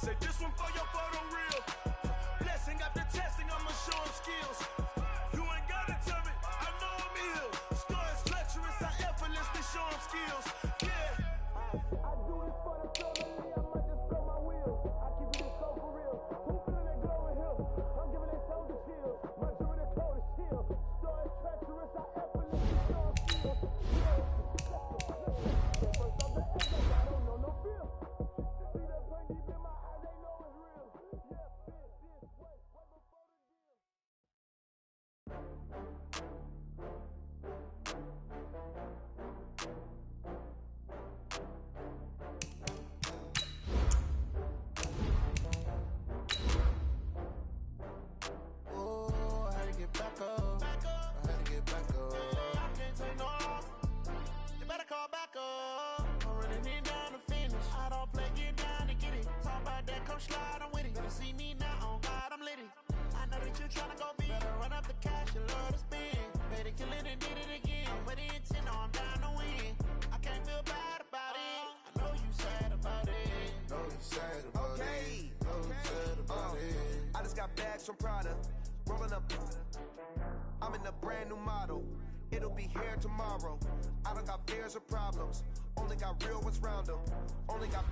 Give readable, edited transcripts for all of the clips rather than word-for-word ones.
Say this one for your photo real. Blessing after testing, I'ma show them skills. You ain't gotta tell me, I know I'm ill. Star is treacherous, I effortlessly show them skills. Yeah. I do this for the family, I might just blow my wheel. I keep it so for real. Who feeling that glowing hill? I'm giving they soldier chills. My jewelry coat is chill. Star is treacherous, I effortlessly show them skills. First off the edge, I don't know no fear. See that pain deep in my eyes, they know it's real. Yeah, this way, right before the deal. Oh, I had to get back up. I had to get back up. I can't take no loss. You better call back up. I'm running it down to finish. I don't play, get down to get it. Talk about that, come slide, I'm with it. Better see me now, on God, I'm lit it. I know that you're trying to go big. Better run up the cash, you love to spend. Better kill it and did it again. With the intent, no, I'm down to win. I can't feel bad about it. I know you sad about it. Know you sad about it. Know you sad about it. I just got bags from Prada, rolling up. I'm in a brand new model. It'll be here tomorrow. I don't got fears or problems. Only got real ones round them. Only got.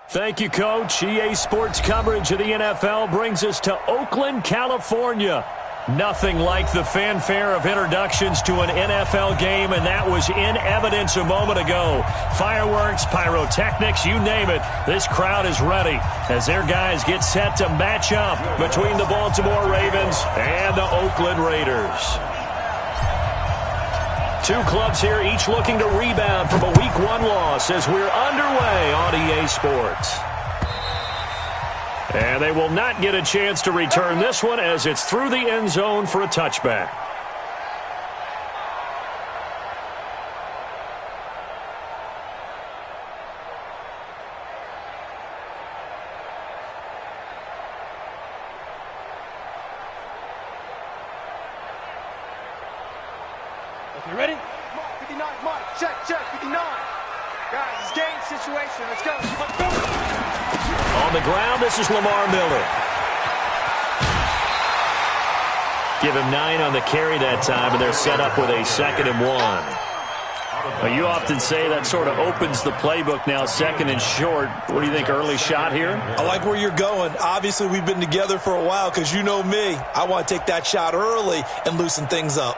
Thank you, Coach. EA Sports coverage of the NFL brings us to Oakland, California. Nothing like the fanfare of introductions to an NFL game, and that was in evidence a moment ago. Fireworks, pyrotechnics, you name it. This crowd is ready as their guys get set to match up between the Baltimore Ravens and the Oakland Raiders. Two clubs here, each looking to rebound from a Week 1 loss as we're underway on EA Sports. And they will not get a chance to return this one as it's through the end zone for a touchback. You ready? Mark, 59, Mark. Check, 59. Guys, it's game situation. Let's go. Let's go. On the ground, this is Lamar Miller. Give him 9 on the carry that time, and they're set up with a 2nd and 1. Well, you often say that sort of opens the playbook now, 2nd and short. What do you think, early shot here? I like where you're going. Obviously, we've been together for a while because you know me. I want to take that shot early and loosen things up.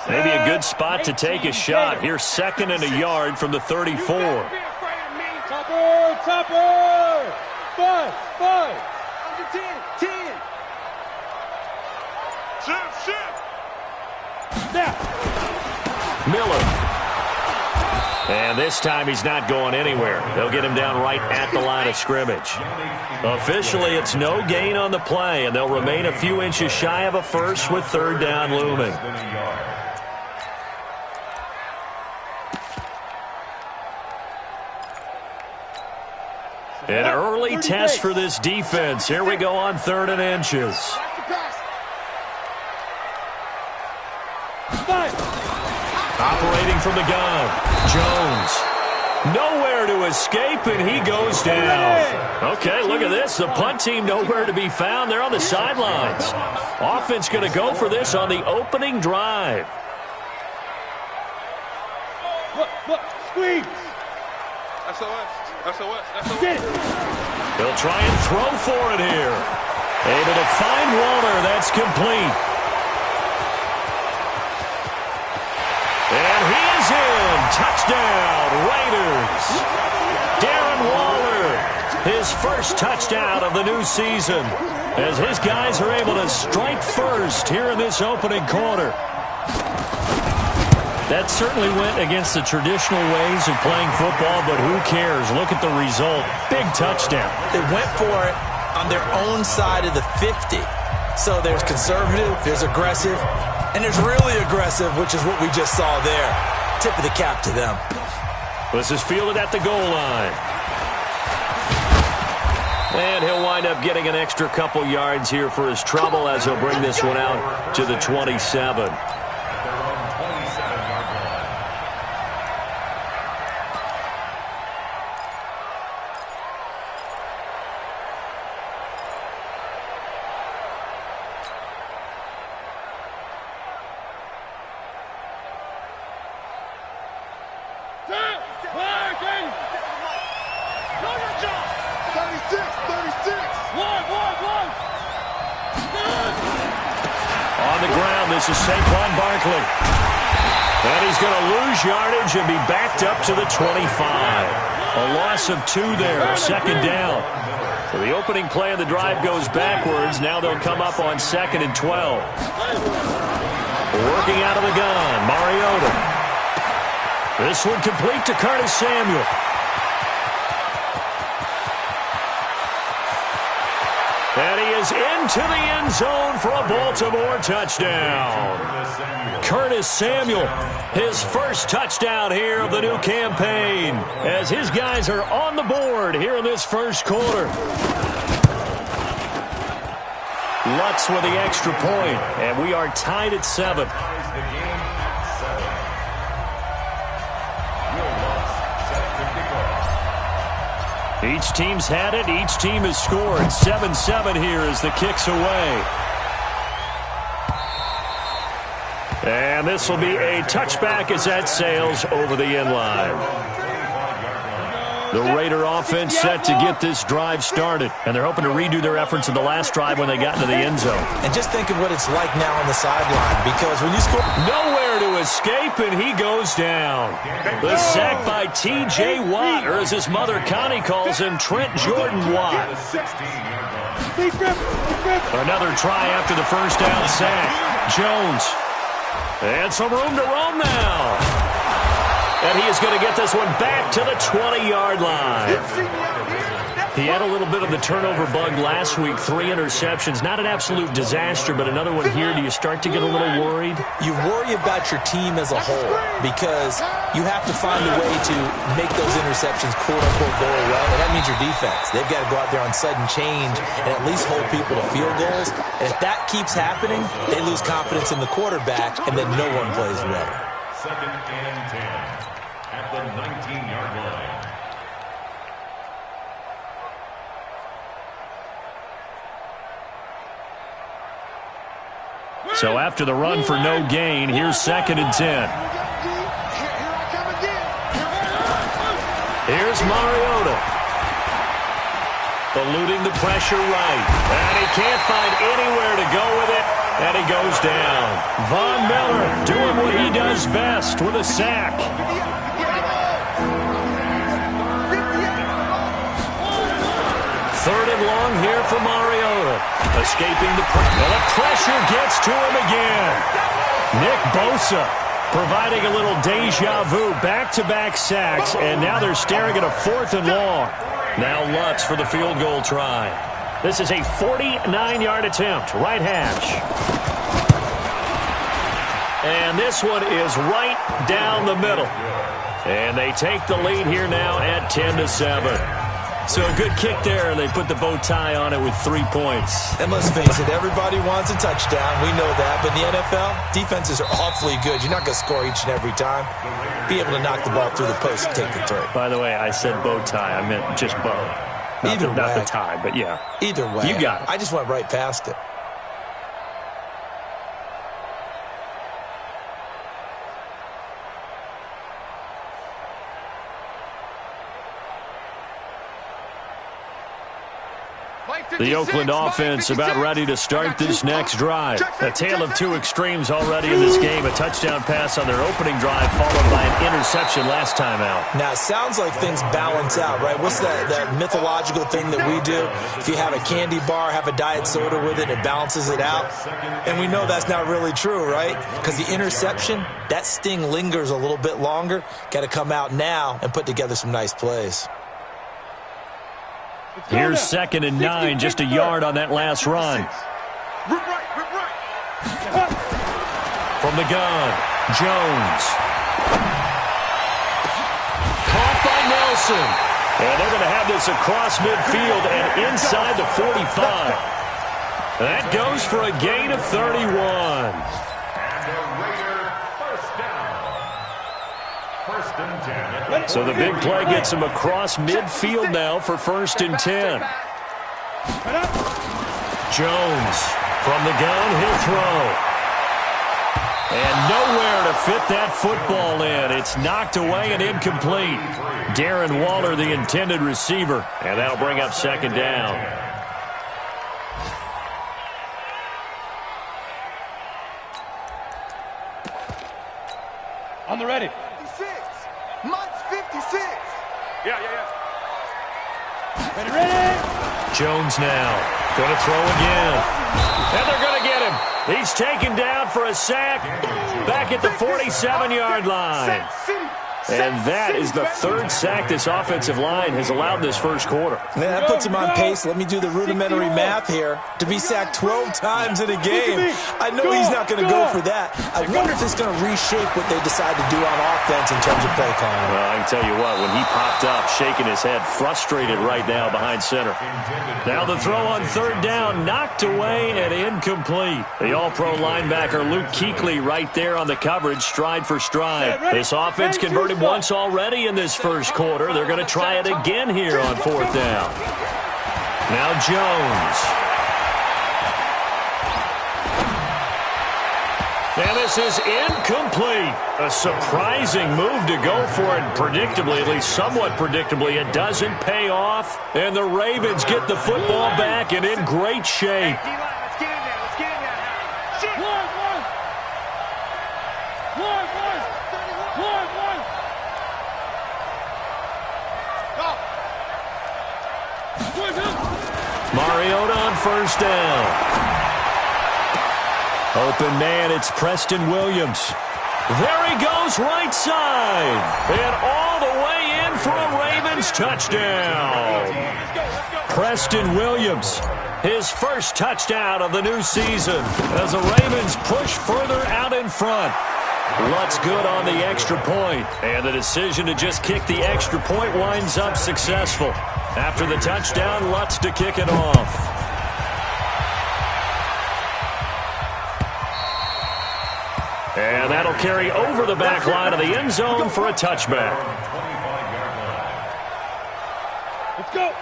Maybe a good spot to take a shot. Here's 2nd and a yard from the 34. Topper! 5. Under 10. Shift. Snap. Miller. And this time he's not going anywhere. They'll get him down right at the line of scrimmage. Officially, it's no gain on the play, and they'll remain a few inches shy of a first with 3rd down looming. An early test for this defense. Here we go on 3rd and inches. Operating from the gun, Jones. Nowhere to escape, and he goes down. Okay, look at this. The punt team nowhere to be found. They're on the sidelines. Offense going to go for this on the opening drive. Look, squeeze. SOS. They'll try and throw for it here. Able to find Waller. That's complete. And he is in. Touchdown, Raiders. Darren Waller, his first touchdown of the new season, as his guys are able to strike first here in this opening quarter. That certainly went against the traditional ways of playing football, but who cares? Look at the result. Big touchdown. They went for it on their own side of the 50. So there's conservative, there's aggressive, and there's really aggressive, which is what we just saw there. Tip of the cap to them. This is fielded at the goal line. And he'll wind up getting an extra couple yards here for his trouble as he'll bring this one out to the 27. this is Saquon Barkley. And he's going to lose yardage and be backed up to the 25. A loss of 2 there, second down. So the opening play of the drive goes backwards. Now they'll come up on 2nd and 12. Working out of the gun, Mariota. This one complete to Curtis Samuel. And he is into the end zone for a Baltimore touchdown. Curtis Samuel, his first touchdown here of the new campaign, as his guys are on the board here in this first quarter. Lutz with the extra point, and we are tied at 7. Each team's had it. Each team has scored. 7-7 here as the kick's away. And this will be a touchback as that sails over the end line. The Raider offense set to get this drive started, and they're hoping to redo their efforts in the last drive when they got into the end zone. And just think of what it's like now on the sideline, because when you score... Nowhere to escape, and he goes down. The sack by T.J. Watt, or as his mother Connie calls him, Trent Jordan Watt. Another try after the first down sack. Jones. And some room to roam now. And he is going to get this one back to the 20-yard line. He had a little bit of the turnover bug last week, 3 interceptions. Not an absolute disaster, but another one here. Do you start to get a little worried? You worry about your team as a whole because you have to find a way to make those interceptions quote-unquote go away, and that means your defense. They've got to go out there on sudden change and at least hold people to field goals. And if that keeps happening, they lose confidence in the quarterback, and then no one plays well. 2nd and 10. At the 19-yard line. So after the run for no gain, here's 2nd and 10. Here's Mariota. Eluding the pressure right. And he can't find anywhere to go with it. And he goes down. Von Miller doing what he does best with a sack. 3rd and long here for Mariota. Escaping the pressure. And the pressure gets to him again. Nick Bosa providing a little deja vu. Back-to-back sacks. And now they're staring at a 4th and long. Now Lutz for the field goal try. This is a 49-yard attempt. Right hash. And this one is right down the middle. And they take the lead here now at 10-7. So a good kick there, and they put the bow tie on it with 3 points. And let's face it, everybody wants a touchdown. We know that. But in the NFL, defenses are awfully good. You're not going to score each and every time. Be able to knock the ball through the post and take the throw. By the way, I said bow tie. I meant just bow. Not the tie, but yeah. Either way. You got it. I just went right past it. The Oakland offense about ready to start this next drive. A tale of 2 extremes already in this game. A touchdown pass on their opening drive followed by an interception last time out. Now, it sounds like things balance out, right? What's that mythological thing that we do? If you have a candy bar, have a diet soda with it, it balances it out. And we know that's not really true, right? Because the interception, that sting lingers a little bit longer. Got to come out now and put together some nice plays. Here's 2nd and 9, just a yard on that last run. From the gun, Jones. Caught by Nelson. And they're going to have this across midfield and inside the 45. That goes for a gain of 31. So the big play gets him across midfield now for 1st and 10. Jones from the gun, he'll throw. And nowhere to fit that football in. It's knocked away and incomplete. Darren Waller, the intended receiver. And that'll bring up 2nd down. On the ready. 56. Mike's 56. Yeah. Ready. Jones now. Going to throw again. And they're going to get him. He's taken down for a sack back at the 47-yard line. And that is the third sack this offensive line has allowed this first quarter. Man, that puts him on pace. Let me do the rudimentary math here. To be sacked 12 times in a game. I know he's not going to go for that. I wonder if it's going to reshape what they decide to do on offense in terms of play calling. Well, I can tell you what, when he popped up, shaking his head, frustrated right now behind center. Now the throw on third down, knocked away and incomplete. The all-pro linebacker Luke Kuechly right there on the coverage, stride for stride. This offense converted once already in this first quarter. They're going to try it again here on fourth down. Now Jones. And this is incomplete. A surprising move to go for it. Predictably, at least somewhat predictably, it doesn't pay off. And the Ravens get the football back and in great shape. Mariota on first down. Open man, it's Preston Williams. There he goes, right side. And all the way in for a Ravens touchdown. Preston Williams, his first touchdown of the new season as the Ravens push further out in front. Lutz good on the extra point, and the decision to just kick the extra point winds up successful. After the touchdown, Lutz to kick it off. And that'll carry over the back line of the end zone for a touchback.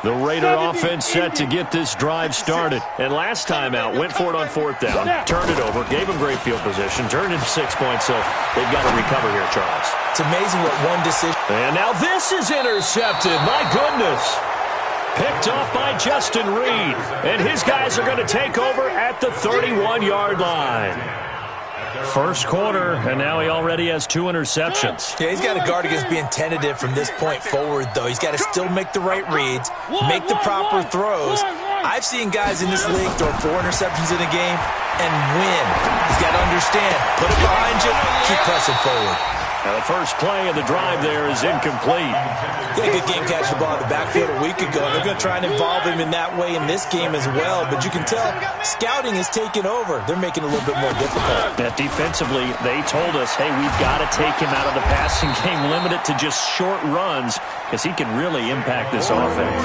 The Raider offense set to get this drive started. And last time out, went for it on fourth down, turned it over, gave him great field position, turned it 6 points, so they've got to recover here, Charles. It's amazing what one decision. And now this is intercepted. My goodness. Picked off by Justin Reed. And his guys are going to take over at the 31-yard line. First quarter, and now he already has 2 interceptions. Yeah, he's got to guard against being tentative from this point forward, though. He's got to still make the right reads, make the proper throws. I've seen guys in this league throw 4 interceptions in a game and win. He's got to understand, put it behind you, keep pressing forward. Now the first play of the drive there is incomplete. He had a good game catching the ball in the backfield a week ago. They're going to try and involve him in that way in this game as well. But you can tell scouting is taking over. They're making it a little bit more difficult. Defensively, they told us, hey, we've got to take him out of the passing game, limit it to just short runs, because he can really impact this offense.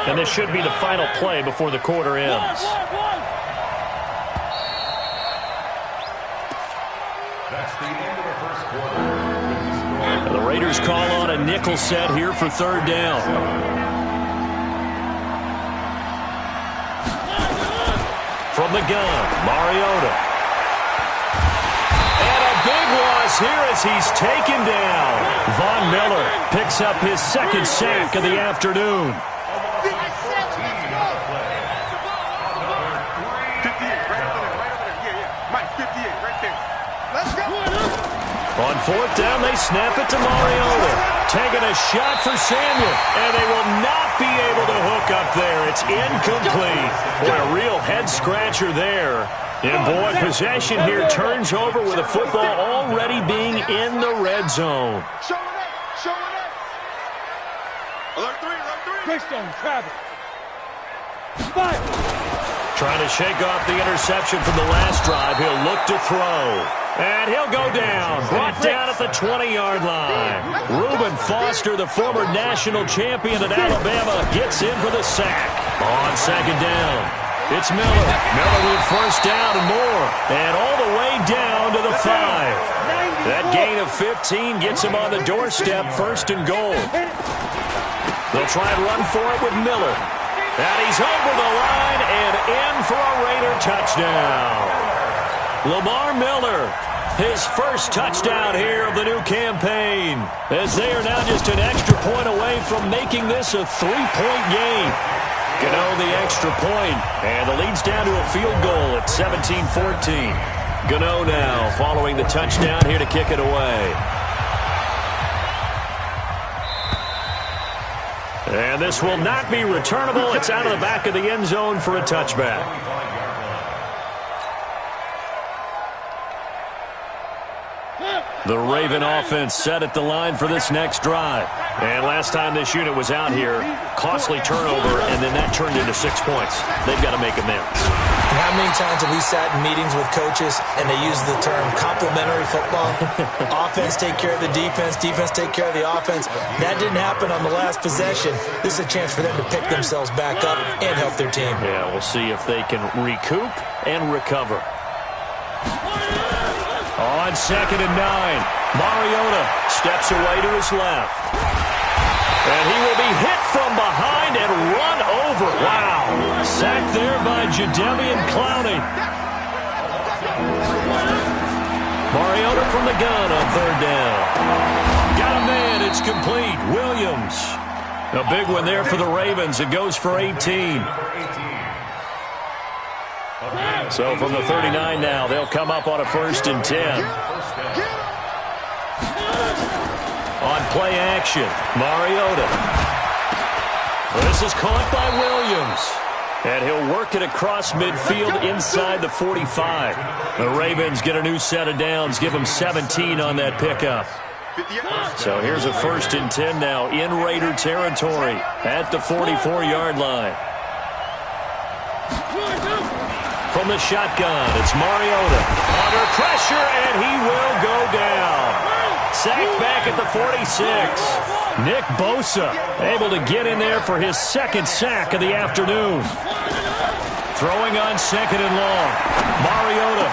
And this should be the final play before the quarter ends. That's the end of the first quarter. The Raiders call on a nickel set here for third down. From the gun, Mariota. And a big loss here as he's taken down. Von Miller picks up his second sack of the afternoon. On fourth down, they snap it to Mariota. Taking a shot for Samuel, and they will not be able to hook up there. It's incomplete. Boy, a real head-scratcher there. And, boy, possession here turns over with the football already being in the red zone. Alert 3. Greystone, Travis. Trying to shake off the interception from the last drive. He'll look to throw. And he'll go down. Brought down at the 20-yard line. Reuben Foster, the former national champion at Alabama, gets in for the sack. On second down, it's Miller. Miller with first down and more. And all the way down to the 5. That gain of 15 gets him on the doorstep, first and goal. They'll try and run for it with Miller. And he's over the line and in for a Raider touchdown. Lamar Miller, his first touchdown here of the new campaign, as they are now just an extra point away from making this a 3-point game. Gano the extra point, and the lead's down to a field goal at 17-14. Gano now following the touchdown here to kick it away. And this will not be returnable. It's out of the back of the end zone for a touchback. The Raven offense set at the line for this next drive. And last time this unit was out here, costly turnover, and then that turned into 6 points. They've got to make amends. And how many times have we sat in meetings with coaches and they use the term complementary football? Offense take care of the defense, defense take care of the offense. That didn't happen on the last possession. This is a chance for them to pick themselves back up and help their team. Yeah, we'll see if they can recoup and recover. On 2nd and 9, Mariota steps away to his left. And he will be hit from behind and run over. Wow. Sacked there by Jadeveon Clowney. Mariota from the gun on 3rd down. Got a man. It's complete. Williams. A big one there for the Ravens. It goes for 18. So from the 39 now, they'll come up on a 1st and 10. On play action, Mariota. This is caught by Williams. And he'll work it across midfield inside the 45. The Ravens get a new set of downs, give them 17 on that pickup. So here's a 1st and 10 now in Raider territory at the 44-yard line. From the shotgun, it's Mariota. Under pressure, and he will go down. Sacked back at the 46. Nick Bosa able to get in there for his 2nd sack of the afternoon. Throwing on 2nd and long. Mariota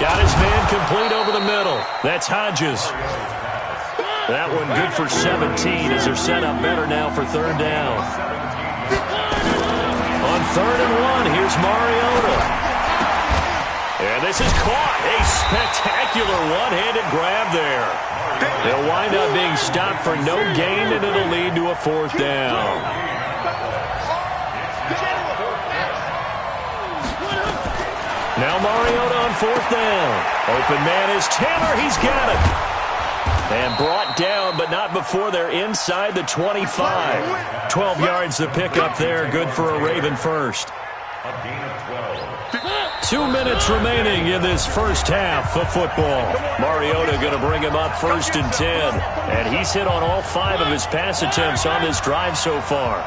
got his man complete over the middle. That's Hodges. That one good for 17 as they're set up better now for 3rd down. On 3rd and 1, here's Mariota. And this is caught. A spectacular one-handed grab there. They'll wind up being stopped for no gain, and it'll lead to a 4th down. Now Mariota on 4th down. Open man is Taylor. He's got it. And brought down, but not before they're inside the 25. 12 yards to pick up there. Good for a Raven first. 2 minutes remaining in this first half of football. Mariota going to bring him up 1st and 10. And he's hit on all 5 of his pass attempts on this drive so far.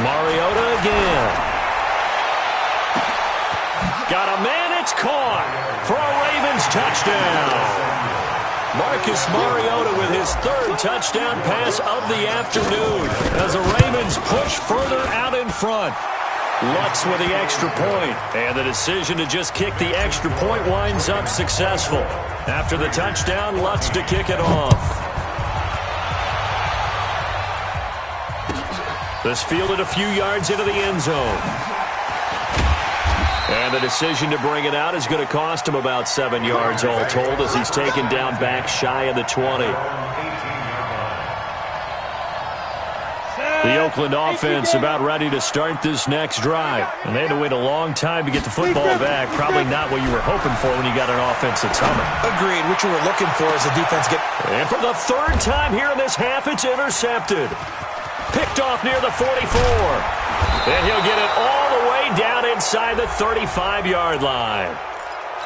Mariota again. Got a man, it's caught for a Ravens touchdown. Marcus Mariota with his 3rd touchdown pass of the afternoon as the Ravens push further out in front. Lutz with the extra point, and the decision to just kick the extra point winds up successful. After the touchdown, Lutz to kick it off. This fielded a few yards into the end zone. And the decision to bring it out is going to cost him about 7 yards all told as he's taken down back shy of the 20. The Oakland offense about ready to start this next drive. And they had to wait a long time to get the football back. Probably not what you were hoping for when you got an offense that's humming. Agreed. What you were looking for is the defense get... And for the 3rd time here in this half, it's intercepted. Picked off near the 44. And he'll get it all the way down inside the 35-yard line.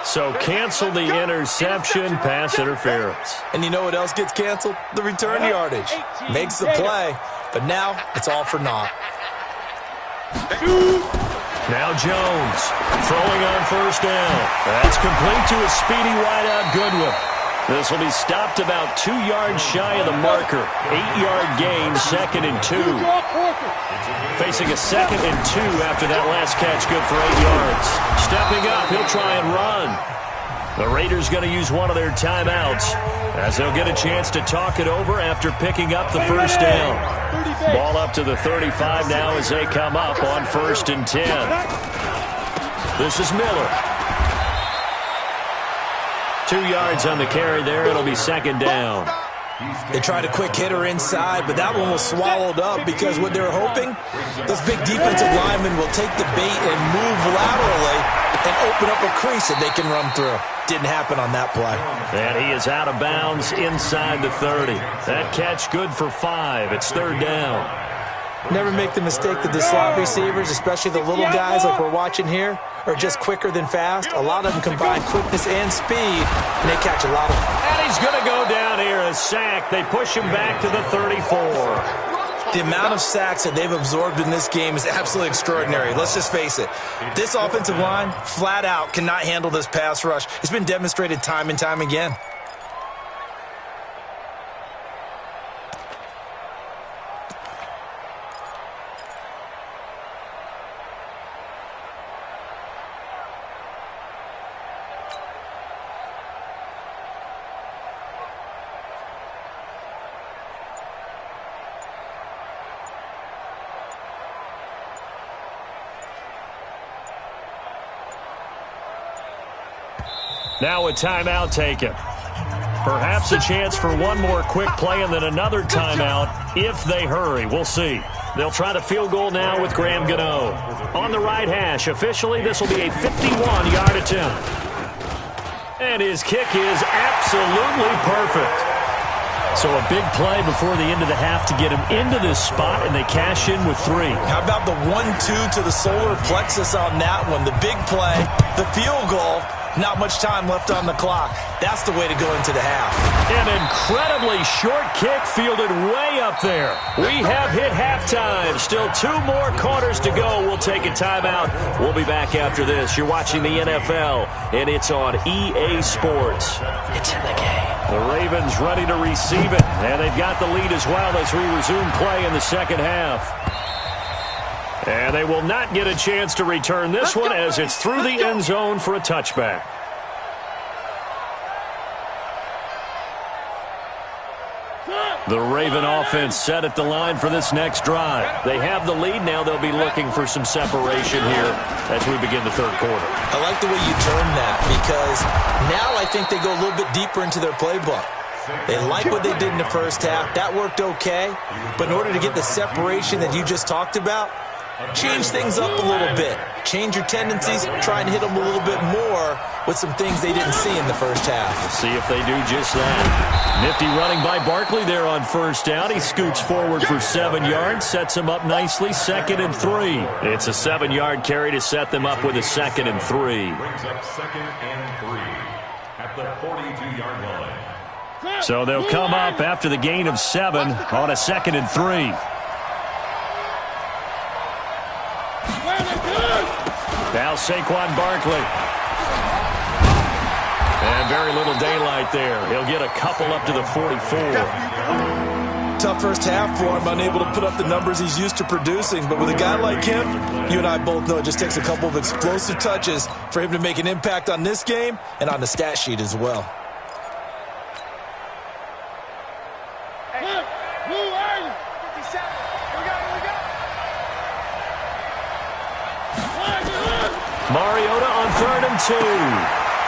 So cancel the interception, pass interference. And you know what else gets canceled? The return yardage. Makes the play, but now it's all for naught. Now Jones throwing on 1st down. That's complete to a speedy wideout Goodwin. This will be stopped about 2 yards shy of the marker. 8-yard gain, 2nd and 2. Facing a 2nd and 2 after that last catch, good for 8 yards. Stepping up, he'll try and run. The Raiders going to use one of their timeouts as they'll get a chance to talk it over after picking up the 1st down. Ball up to the 35 now as they come up on 1st and 10. This is Miller. 2 yards on the carry there. It'll be 2nd down. They tried a quick hitter inside, but that one was swallowed up because what they were hoping, those big defensive linemen will take the bait and move laterally and open up a crease that they can run through. Didn't happen on that play. And he is out of bounds inside the 30. That catch good for 5. It's third down. Never make the mistake that the slot receivers, especially the little guys like we're watching here, are just quicker than fast. A lot of them combine quickness and speed, and they catch a lot of them. And he's going to go down here, a sack. They push him back to the 34. The amount of sacks that they've absorbed in this game is absolutely extraordinary. Let's just face it. This offensive line, flat out, cannot handle this pass rush. It's been demonstrated time and time again. Now a timeout taken. Perhaps a chance for one more quick play and then another timeout if they hurry. We'll see. They'll try the field goal now with Graham Gano. On the right hash, officially this will be a 51-yard attempt. And his kick is absolutely perfect. So a big play before the end of the half to get him into this spot, and they cash in with 3. How about the 1-2 to the solar plexus on that one? The big play, the field goal. Not much time left on the clock. That's the way to go into the half. An incredibly short kick fielded way up there. We have hit halftime. Still 2 more quarters to go. We'll take a timeout. We'll be back after this. You're watching the NFL, and it's on EA Sports. It's in the game. The Ravens ready to receive it, and they've got the lead as well as we resume play in the second half. And they will not get a chance to return this one as it's through the end zone for a touchback. The Raven offense set at the line for this next drive. They have the lead. Now they'll be looking for some separation here as we begin the third quarter. I like the way you term that because now I think they go a little bit deeper into their playbook. They like what they did in the first half. That worked okay. But in order to get the separation that you just talked about, change things up a little bit. Change your tendencies. Try and hit them a little bit more with some things they didn't see in the first half. We'll see if they do just that. Nifty running by Barkley there on first down. He scoots forward for 7 yards. Sets him up nicely. 2nd and 3. It's a 7-yard carry to set them up with a 2nd and 3. Brings up 2nd and 3 at the 42-yard line. So they'll come up after the gain of 7 on a 2nd and 3. Now Saquon Barkley. And very little daylight there. He'll get a couple up to the 44. Tough first half for him, unable to put up the numbers he's used to producing. But with a guy like him, you and I both know it just takes a couple of explosive touches for him to make an impact on this game and on the stat sheet as well. Mariota on 3rd and 2.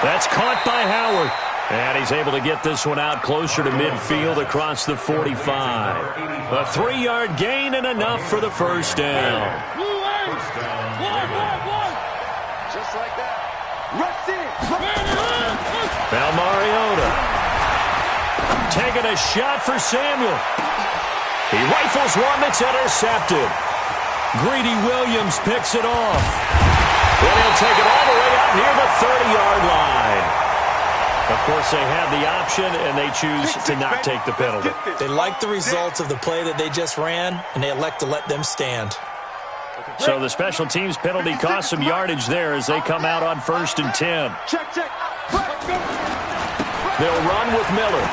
That's caught by Howard. And he's able to get this one out closer to midfield across the 45. A 3-yard gain and enough for the first down. Just like that. Now Mariota. Taking a shot for Samuel. He rifles one that's intercepted. Greedy Williams picks it off. And he'll take it all the way out near the 30-yard line. Of course, they have the option, and they choose to not take the penalty. They like the results of the play that they just ran, and they elect to let them stand. So the special teams penalty cost some yardage there as they come out on 1st and 10. Check. They'll run with Miller.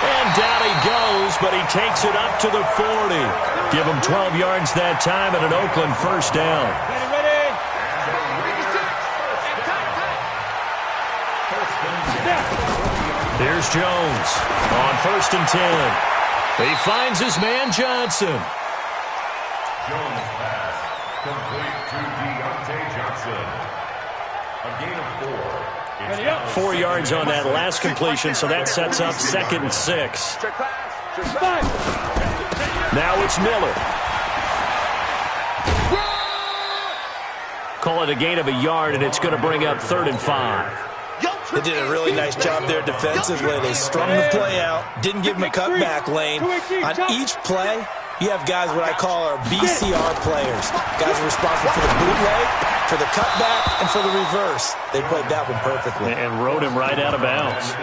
And down he goes, but he takes it up to the 40. Give him 12 yards that time and an Oakland first down. Ready. Here's Jones on 1st and 10. He finds his man Johnson. Jones pass complete to Deontay Johnson. A gain of 4. 4 yards on that last completion, so that sets up 2nd and 6. Now it's Miller. Call it a gain of a yard, and it's going to bring up 3rd and 5. They did a really nice job there defensively. They strung the play out, didn't give him a cutback lane. On each play, you have guys what I call our BCR players. Guys are responsible for the bootleg, for the cutback, and for the reverse. They played that one perfectly. And rode him right out of bounds.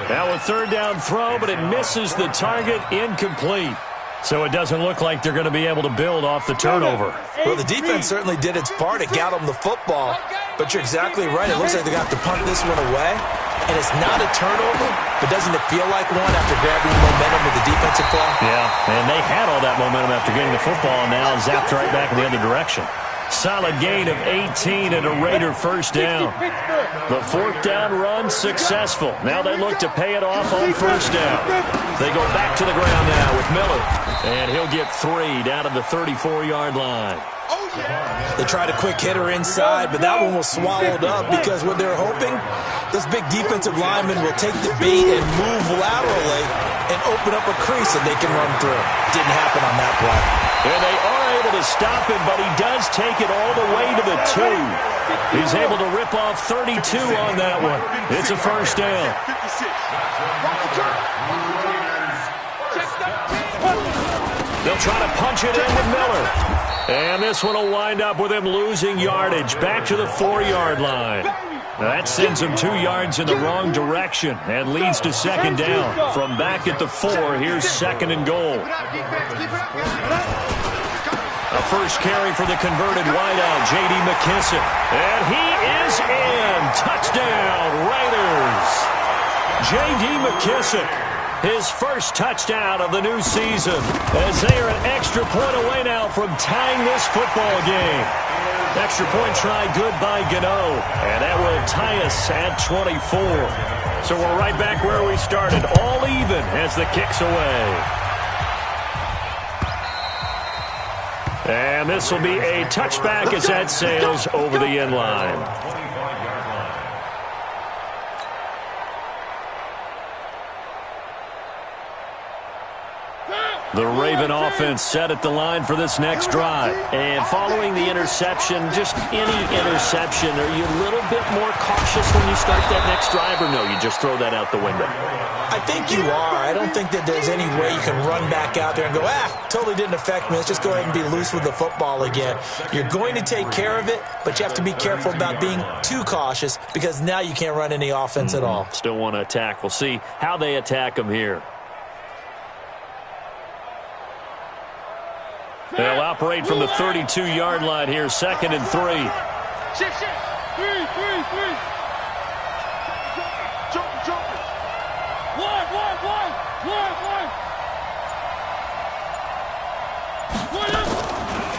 Now a 3rd down throw, but it misses the target, incomplete. So it doesn't look like they're going to be able to build off the turnover. Well, the defense certainly did its part. It got them the football. But you're exactly right. It looks like they got to punt this one away. And it's not a turnover, but doesn't it feel like one after grabbing momentum with the defensive play? Yeah, and they had all that momentum after getting the football, and now zapped right back in the other direction. Solid gain of 18 and a Raider 1st down. The 4th down run successful. Now they look to pay it off on 1st down. They go back to the ground now with Miller. And he'll get 3 down to the 34-yard line. They tried a quick hitter inside, but that one was swallowed up because what they're hoping, those big defensive linemen will take the bait and move laterally and open up a crease that they can run through. Didn't happen on that play. And they are able to stop him, but he does take it all the way to the 2. He's able to rip off 32 on that one. It's a 1st down. They'll try to punch it in with Miller. And this one will wind up with him losing yardage back to the 4-yard line. That sends him 2 yards in the wrong direction and leads to 2nd down. From back at the 4, here's 2nd and goal. A first carry for the converted wideout, J.D. McKissick. And he is in. Touchdown, Raiders. J.D. McKissick. His first touchdown of the new season, as they are an extra point away now from tying this football game. Extra point try good by Gano, and that will tie us at 24. So we're right back where we started, all even as the kick's away. And this will be a touchback as that sails over the end line. The Raven offense set at the line for this next drive. And following the interception, just any interception, are you a little bit more cautious when you start that next drive, or no, you just throw that out the window? I think you are. I don't think that there's any way you can run back out there and go, totally didn't affect me. Let's just go ahead and be loose with the football again. You're going to take care of it, but you have to be careful about being too cautious because now you can't run any offense at all. Still want to attack. We'll see how they attack them here. They'll operate from the 32-yard line here, 2nd and 3.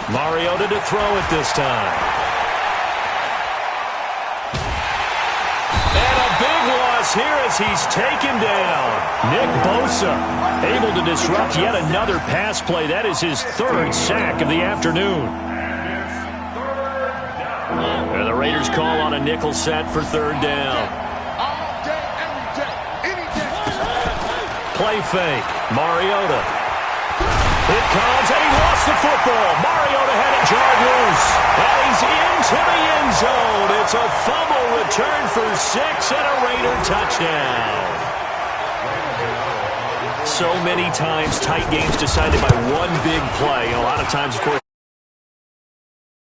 Mariota to throw it this time. And a big loss here as he's taken down. Nick Bosa able to disrupt yet another pass play. That is his 3rd sack of the afternoon. And the Raiders call on a nickel set for 3rd down. Play fake. Mariota. It comes, and he lost the football. Mariota had it jarred loose. And he's into the end zone. It's a fumble return for 6 and a Raider touchdown. So many times tight games decided by one big play. A lot of times, of course,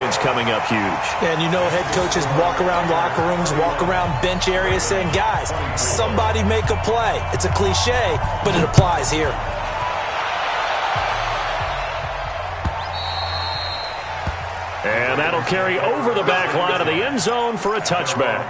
it's coming up huge. And you know head coaches walk around locker rooms, walk around bench areas saying, guys, somebody make a play. It's a cliche, but it applies here. And that'll carry over the back line of the end zone for a touchback.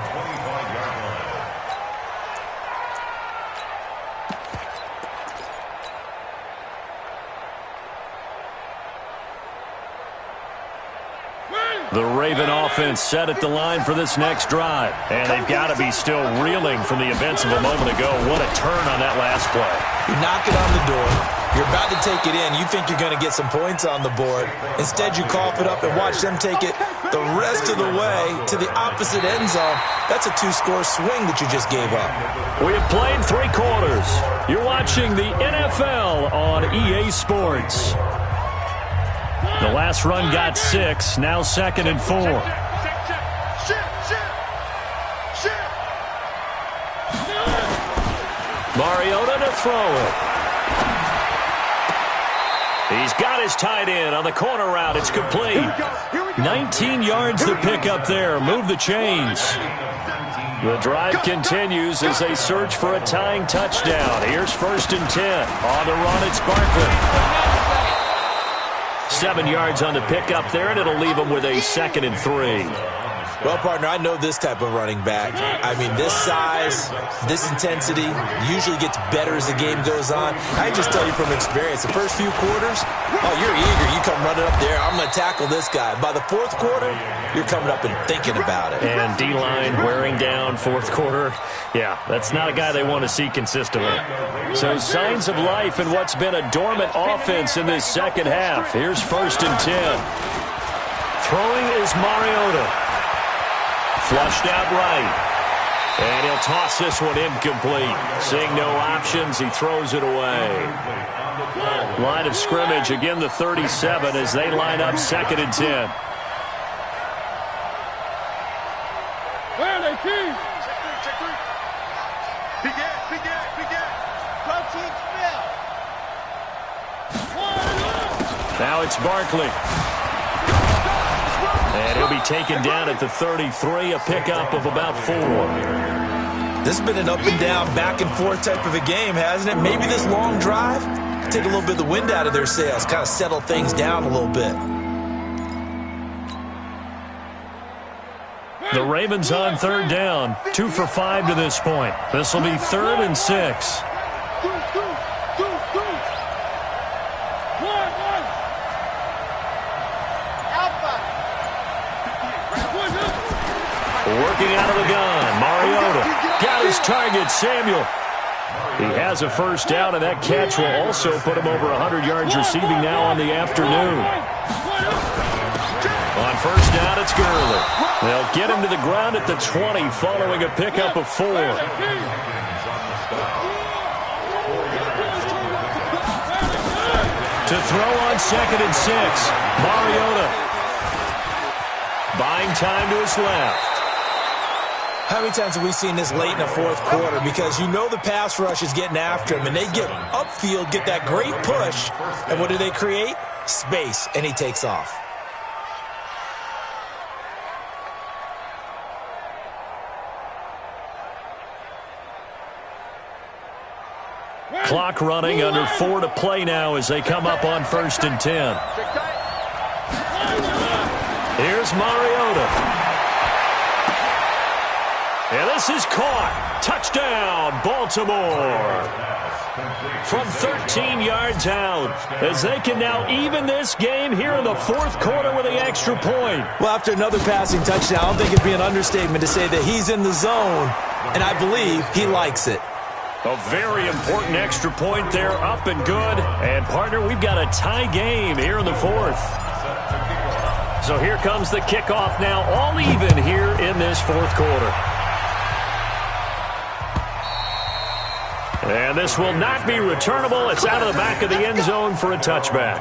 The Raven offense set at the line for this next drive. And they've got to be still reeling from the events of a moment ago. What a turn on that last play. You knock it on the door. You're about to take it in. You think you're going to get some points on the board. Instead, you cough it up and watch them take it the rest of the way to the opposite end zone. That's a two-score swing that you just gave up. We have played 3 quarters. You're watching the NFL on EA Sports. The last run got 6, now 2nd and 4. Mariota to throw it. He's got his tight end on the corner route. It's complete. 19 yards to pick up there. Move the chains. The drive continues as they search for a tying touchdown. Here's 1st and 10. On the run, it's Barkley. 7 yards on the pickup there, and it'll leave them with a 2nd and 3. Well, partner, I know this type of running back. I mean, this size, this intensity usually gets better as the game goes on. I just tell you from experience, the first few quarters, oh, you're eager. You come running up there. I'm going to tackle this guy. By the 4th quarter, you're coming up and thinking about it. And D-line wearing down 4th quarter. Yeah, that's not a guy they want to see consistently. So signs of life in what's been a dormant offense in this second half. Here's 1st and 10. Throwing is Mariota. Flushed out right. And he'll toss this one incomplete. Seeing no options, he throws it away. Line of scrimmage, again the 37 as they line up 2nd and 10. Where are they, team? Check 3. Big gap. Protein spell. Now it's Barkley. And he'll be taken down at the 33, a pickup of about 4. This has been an up-and-down, back-and-forth type of a game, hasn't it? Maybe this long drive, take a little bit of the wind out of their sails, kind of settle things down a little bit. The Ravens on 3rd down, 2 for 5 to this point. This will be 3rd and 6. Working out of the gun, Mariota got his target, Samuel. He has a 1st down, and that catch will also put him over 100 yards receiving now on the afternoon. On 1st down, it's Gurley. They'll get him to the ground at the 20 following a pickup of 4. To throw on 2nd and 6, Mariota. Buying time to his left. How many times have we seen this late in the 4th quarter? Because you know the pass rush is getting after him, and they get upfield, get that great push, and what do they create? Space, and he takes off. Clock running, under 4 to play now as they come up on 1st and 10. Here's Mariota. And this is caught. Touchdown, Baltimore. From 13 yards out, as they can now even this game here in the 4th quarter with the extra point. Well, after another passing touchdown, I don't think it'd be an understatement to say that he's in the zone, and I believe he likes it. A very important extra point there, up and good. And, partner, we've got a tie game here in the 4th. So here comes the kickoff now, all even here in this 4th quarter. And this will not be returnable. It's out of the back of the end zone for a touchback.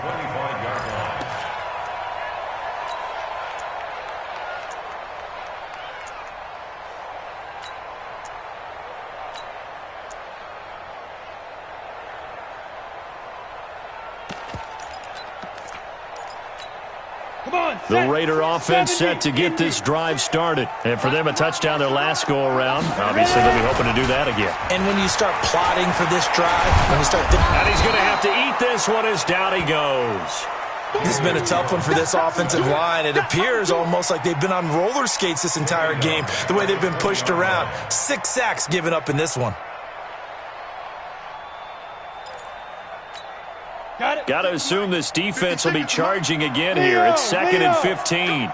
The Raider offense set to get this drive started. And for them, a touchdown their last go-around. Obviously, they'll be hoping to do that again. And when you start plotting for this drive, when you start thinking... And he's going to have to eat this one as down he goes. This has been a tough one for this offensive line. It appears almost like they've been on roller skates this entire game, the way they've been pushed around. 6 sacks given up in this one. Got to assume this defense will be charging again here. It's 2nd and 15.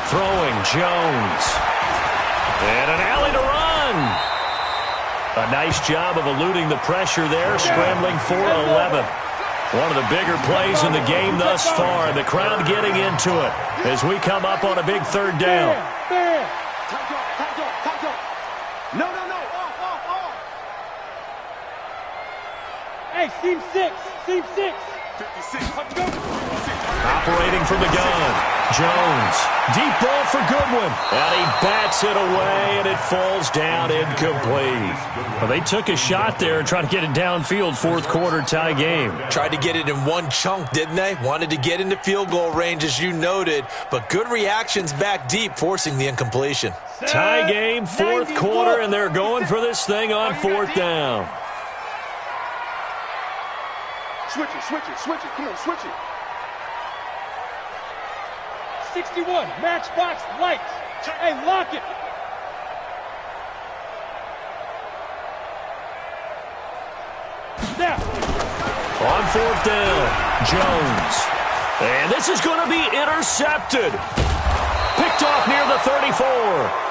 Throwing Jones. And an alley to run. A nice job of eluding the pressure there, scrambling for 11. One of the bigger plays in the game thus far. The crowd getting into it as we come up on a big third down. No. Off. Hey, seam 6. 56. Operating from the gun. Jones. Deep ball for Goodwin. And he bats it away, and it falls down incomplete. Well, they took a shot there and tried to get it downfield. Fourth quarter tie game. Tried to get it in one chunk, didn't they? Wanted to get into field goal range, as you noted. But good reactions back deep, forcing the incompletion. Tie game, fourth quarter, and they're going for this thing on fourth down. Switch it. Come on, switch it. 61, matchbox lights. Hey, lock it. Now. On fourth down, Jones. And this is going to be intercepted. Picked off near the 34.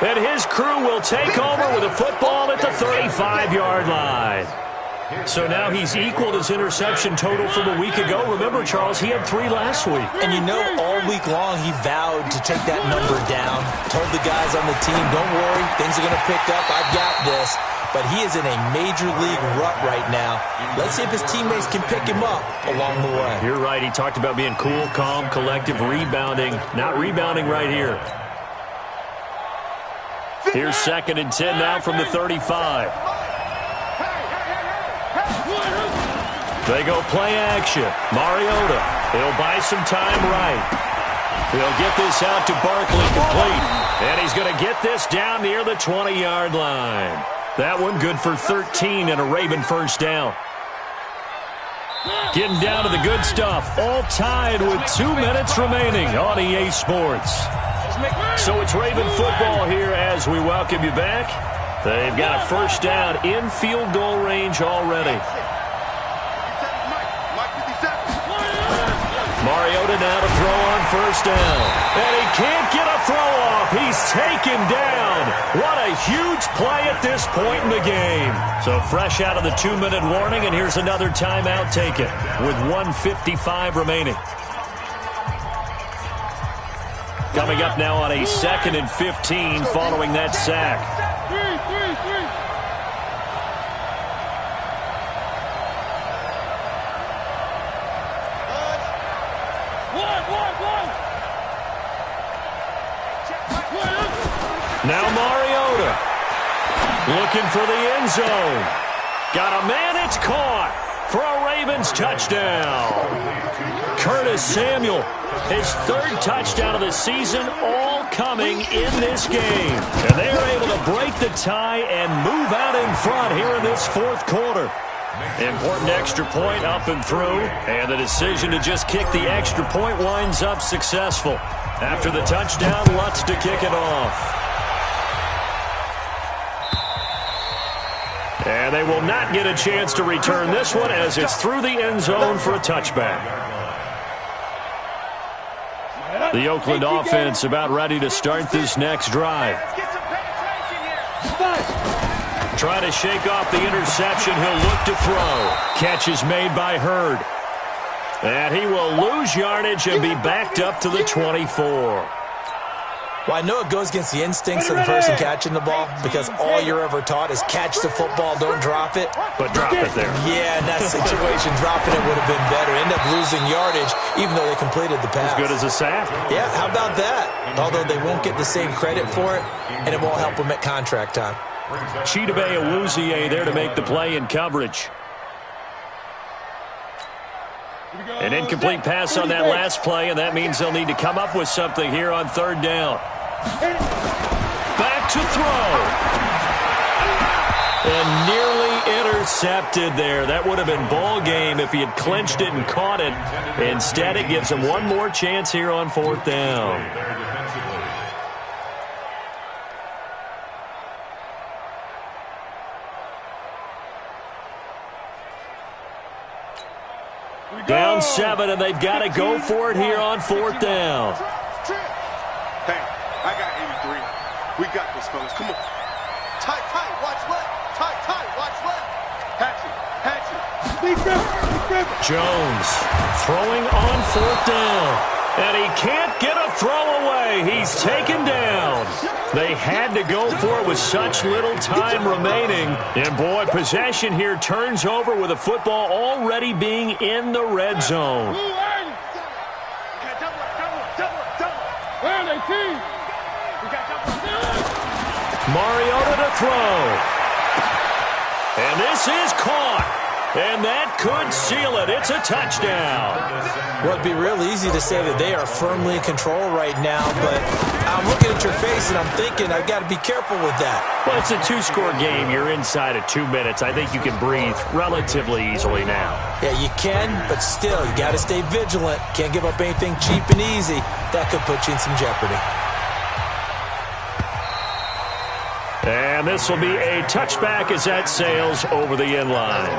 And his crew will take over with a football at the 35-yard line. So now he's equaled his interception total from a week ago. Remember, Charles, he had 3 last week. And you know, all week long he vowed to take that number down. Told the guys on the team, don't worry, things are going to pick up. I've got this. But he is in a major league rut right now. Let's see if his teammates can pick him up along the way. You're right. He talked about being cool, calm, collective, rebounding. Not rebounding right here. Here's 2nd and 10 now from the 35. They go play action. Mariota. He'll buy some time right. He'll get this out to Barkley complete. And he's going to get this down near the 20-yard line. That one good for 13 and a Raven first down. Getting down to the good stuff. All tied with 2 minutes remaining on EA Sports. So it's Raven football here as we welcome you back. They've got a first down in field goal range already. Mariota now to throw on first down. And he can't get a throw off. He's taken down. What a huge play at this point in the game. So fresh out of the 2-minute warning, and here's another timeout taken with 1:55 remaining. Coming up now on a 2nd and 15 following that sack. Now Mariota looking for the end zone. Got a man, it's caught for a Ravens touchdown. Curtis Samuel, his 3rd touchdown of the season, all coming in this game. And they're able to break the tie and move out in front here in this fourth quarter. Important extra point up and through, and the decision to just kick the extra point winds up successful. After the touchdown, Lutz to kick it off. And they will not get a chance to return this one as it's through the end zone for a touchback. The Oakland offense about ready to start this next drive. Trying to shake off the interception. He'll look to throw. Catch is made by Hurd. And he will lose yardage and be backed up to the 24. Well, I know it goes against the instincts of the person catching the ball because all you're ever taught is catch the football, don't drop it. But drop it there. Yeah, in that situation, dropping it would have been better. End up losing yardage even though they completed the pass. As good as a sack. Yeah, how about that? Although they won't get the same credit for it, and it won't help them at contract time. Chidobe Awuzie there to make the play in coverage. An incomplete pass on that last play, and that means they'll need to come up with something here on 3rd down. Back to throw. And nearly intercepted there. That would have been ball game if he had clinched it and caught it. Instead, it gives him one more chance here on 4th down. Down 7, and they've got to go for it here on 4th down. Hey, I got 83. We got this, fellas. Come on. Tight, watch left. Tight, watch left. Hatch it. Jones throwing on 4th down. And he can't get a throw away. He's taken down. They had to go for it with such little time remaining. And, boy, possession here turns over with the football already being in the red zone. Mariota to throw. And this is caught. And that could seal it. It's a touchdown. Well, it'd be real easy to say that they are firmly in control right now, but I'm looking at your face and I'm thinking I've got to be careful with that. Well, it's a 2-score game. You're inside of 2 minutes. I think you can breathe relatively easily now. Yeah, you can, but still, you got to stay vigilant. Can't give up anything cheap and easy. That could put you in some jeopardy. And this will be a touchback as that sails over the end line.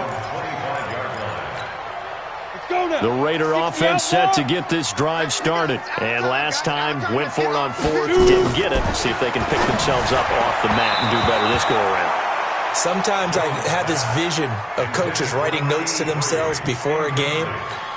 The Raider offense set to get this drive started. And last time, went for it on 4th, didn't get it. See if they can pick themselves up off the mat and do better this go-around. Sometimes I have this vision of coaches writing notes to themselves before a game.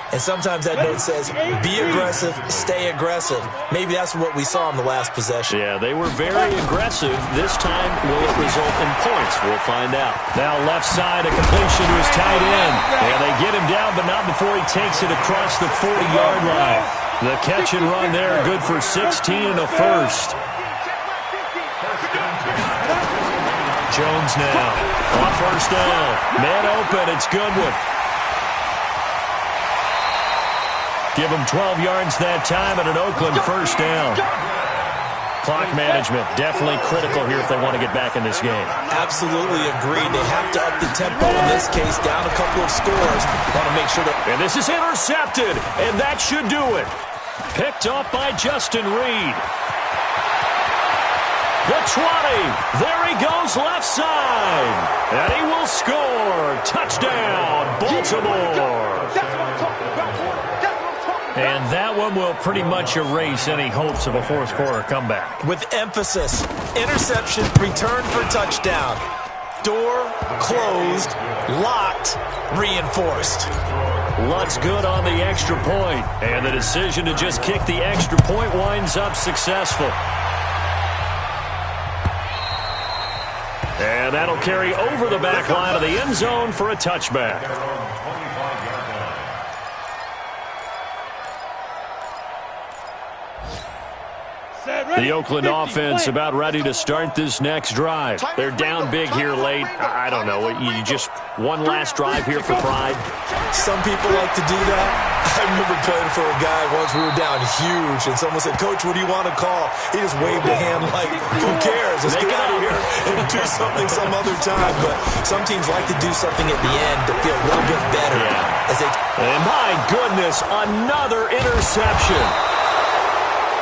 And sometimes that note says, be aggressive, stay aggressive. Maybe that's what we saw in the last possession. Yeah, they were very aggressive. This time, will it result in points? We'll find out. Now left side, a completion to his tight end. And they get him down, but not before he takes it across the 40-yard line. The catch and run there, good for 16 and a first. Jones now on 1st down. Man open, it's Goodwin. Give them 12 yards that time and an Oakland 1st down. Clock management definitely critical here if they want to get back in this game. Absolutely agreed. They have to up the tempo in this case, down a couple of scores. Want to make sure that... And this is intercepted, and that should do it. Picked off by Justin Reed. The 20. There he goes left side. And he will score. Touchdown, Baltimore. And that one will pretty much erase any hopes of a 4th quarter comeback. With emphasis, interception, return for touchdown. Door closed, locked, reinforced. Lutz good on the extra point. And the decision to just kick the extra point winds up successful. And that'll carry over the back line of the end zone for a touchback. The Oakland offense about ready to start this next drive. They're down big here late. I don't know. You just one last drive here for pride? Some people like to do that. I remember playing for a guy once. We were down huge, and someone said, Coach, what do you want to call? He just waved a hand like, who cares? Let's get out of here and do something some other time. But some teams like to do something at the end to feel a little bit better. And my goodness, another interception.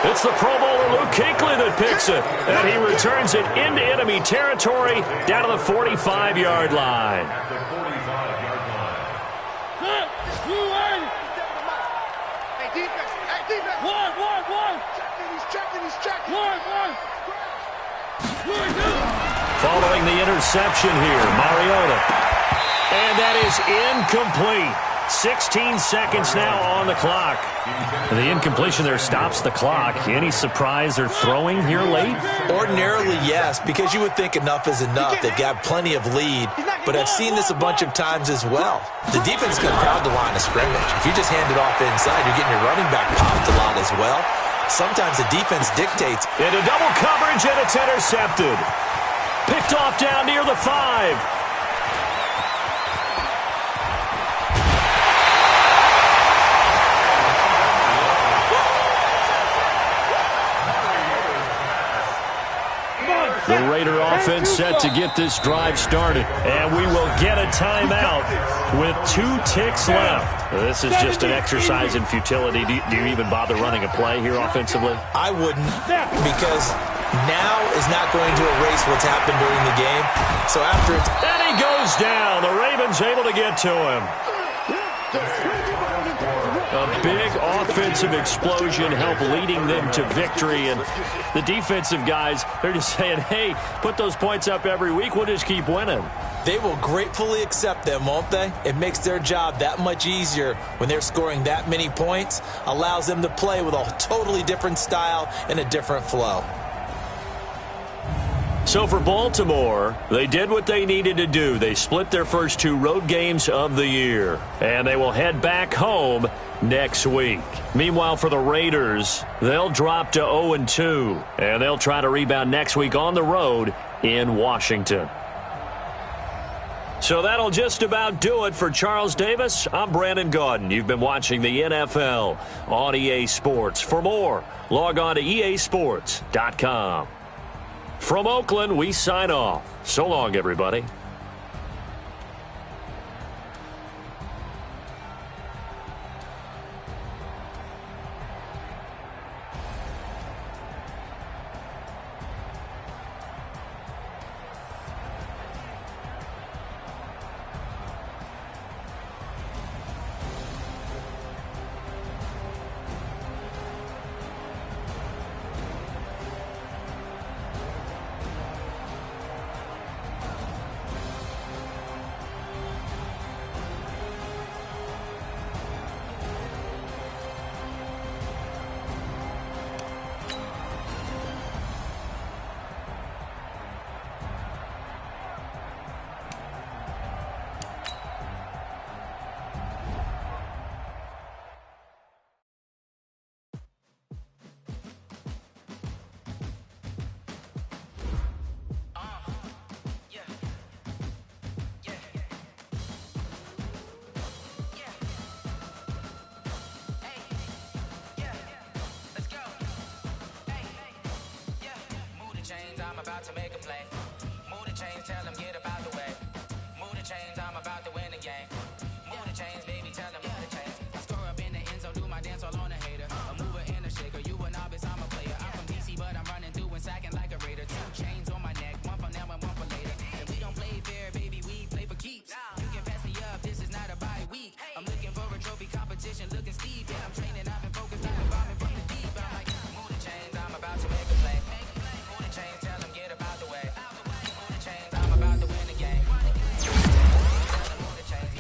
It's the Pro Bowler Luke Kuechly that picks it, and he returns it into enemy territory down to the 45-yard line. Hey, defense. One. He's checking. Following the interception here, Mariota. And that is incomplete. 16 seconds now on the clock. The incompletion there stops the clock. Any surprise they're throwing here late? Ordinarily, yes, because you would think enough is enough. They've got plenty of lead, but I've seen this a bunch of times as well. The defense can crowd the line of scrimmage. If you just hand it off inside, you're getting your running back popped a lot as well. Sometimes the defense dictates. Into double coverage, and it's intercepted. Picked off down near the 5. The Raider offense set to get this drive started. And we will get a timeout with 2 ticks left. This is just an exercise in futility. Do you even bother running a play here offensively? I wouldn't, because now is not going to erase what's happened during the game. So after it's... And he goes down. The Ravens able to get to him. A big offensive explosion helped leading them to victory. And the defensive guys, they're just saying, hey, put those points up every week. We'll just keep winning. They will gratefully accept them, won't they? It makes their job that much easier when they're scoring that many points. Allows them to play with a totally different style and a different flow. So for Baltimore, they did what they needed to do. They split their first 2 road games of the year, and they will head back home next week. Meanwhile, for the Raiders, they'll drop to 0-2, and they'll try to rebound next week on the road in Washington. So that'll just about do it for Charles Davis. I'm Brandon Gaudin. You've been watching the NFL on EA Sports. For more, log on to easports.com. From Oakland, we sign off. So long, everybody. I'm about to make a play. Move the chains, tell them get about the way. Move the chains, I'm about to win the game. Move the chains, baby, tell them move the chains. Score up in the end zone, do my dance all on a hater. A mover and a shaker, you a novice, I'm a player. I'm from DC, but I'm running through and sacking like a raider. 2 chains on my neck, one for now and one for later. And we don't play fair, baby, we play for keeps. You can pass me up, this is not a bye week. I'm looking for a trophy competition, looking steep. Yeah, I'm training, I've been focused, I've been bombing from the deep. I'm like, move the chains, I'm about to make a play. Move the chains, tell them get about the way. Move the chains, I'm about to win the game. Move the chains,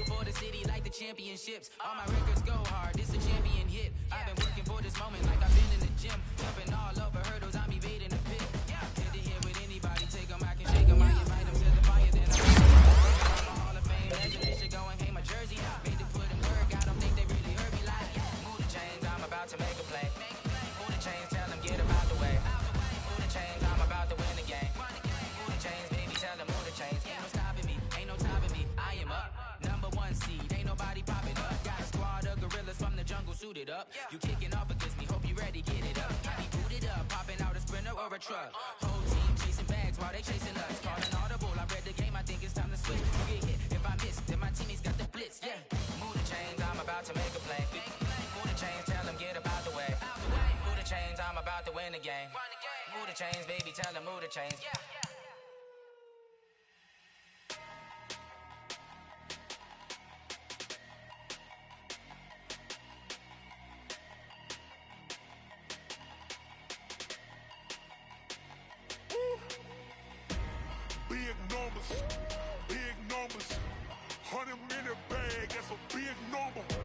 for the city like the championships. All my records go hard, this a champion hit. I've been working for this moment like I've been in the gym. Jumping all over hurdles, I'm evading the pit. Head to head with anybody, take them, I can shake them. I invite them to the fire, then I'm a Hall of Fame legend. They should go and hang my jersey. Made to put in work, I don't think they really heard me like. Move the chains, I'm about to make a play. Move the chains, tell them get about the way. Move the chains, I'm about to win the game. Move the chains, baby, tell them move the chains. Ain't no stopping me, ain't no topping me. I am up, #1 seed, ain't nobody popping up. Got a squad of gorillas from the jungle suited up. You kicking off against me, hope you ready, get it up. I be booted up, popping out a sprinter or a truck. Whole team chasing bags while they chasing us. Calling audible, I read the game, I think it's time to switch. You get hit, if I miss, then my teammates got the blitz, yeah. Move the chains, I'm about to make a play. Move the chains, tell them get about the way. Move the chains, I'm about to win the game. Move the chains, baby, tell them move the chains. Big numbers, 100-minute bag, that's a big number.